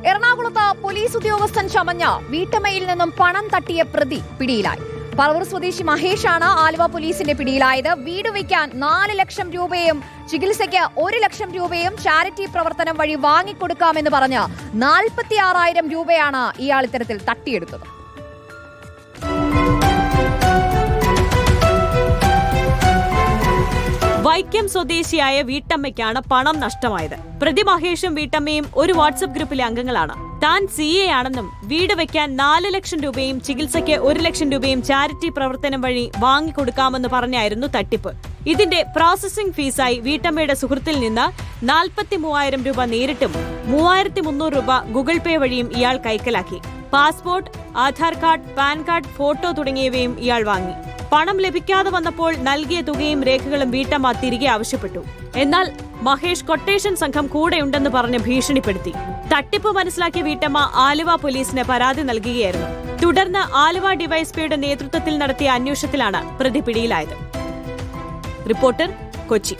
എറണാകുളത്ത് പോലീസ് ഉദ്യോഗസ്ഥൻ ചമഞ്ഞ വീട്ടമ്മയിൽ നിന്നും പണം തട്ടിയ പ്രതി പിടിയിലായി. പറവൂർ സ്വദേശി മഹേഷാണ് ആലുവ പോലീസിന്റെ പിടിയിലായത്. വീട് വയ്ക്കാൻ 4 ലക്ഷം രൂപയും ചികിത്സയ്ക്ക് 1 ലക്ഷം രൂപയും ചാരിറ്റി പ്രവർത്തനം വഴി വാങ്ങിക്കൊടുക്കാമെന്ന് പറഞ്ഞ് 46,000 രൂപയാണ് ഇയാൾ ഇത്തരത്തിൽ തട്ടിയെടുത്തത്. വൈക്കം സ്വദേശിയായ വീട്ടമ്മയ്ക്കാണ് പണം നഷ്ടമായത്. പ്രതി മഹേഷും വീട്ടമ്മയും ഒരു വാട്സ്ആപ്പ് ഗ്രൂപ്പിലെ അംഗങ്ങളാണ്. താൻ CA ആണെന്നും വീട് വയ്ക്കാൻ 4 ലക്ഷം രൂപയും ചികിത്സയ്ക്ക് 1 ലക്ഷം രൂപയും ചാരിറ്റി പ്രവർത്തനം വഴി വാങ്ങിക്കൊടുക്കാമെന്ന് പറഞ്ഞായിരുന്നു തട്ടിപ്പ്. ഇതിന്റെ പ്രോസസിംഗ് ഫീസായി വീട്ടമ്മയുടെ സുഹൃത്തിൽ നിന്ന് 43,000 രൂപ നേരിട്ടും 3,300 രൂപ ഗൂഗിൾ പേ വഴിയും ഇയാൾ കൈക്കലാക്കി. Passport, Aadhaar card, pan card, photo തുടങ്ങിയവയും ഇയാൾ വാങ്ങി. പണം ലഭിക്കാതെ വന്നപ്പോൾ നൽകിയ തുകയും രേഖകളും വീട്ടമ്മ തിരികെ ആവശ്യപ്പെട്ടു. എന്നാൽ മഹേഷ് കൊട്ടേഷൻ സംഘം കൂടെയുണ്ടെന്ന് പറഞ്ഞ് ഭീഷണിപ്പെടുത്തി. തട്ടിപ്പ് മനസ്സിലാക്കിയ വീട്ടമ്മ ആലുവ പോലീസിന് പരാതി നൽകുകയായിരുന്നു. തുടർന്ന് ആലുവ ഡിവൈഎസ്പിയുടെ നേതൃത്വത്തിൽ നടത്തിയ അന്വേഷണത്തിലാണ് പ്രതി പിടിയിലായത്. റിപ്പോർട്ടർ, കൊച്ചി.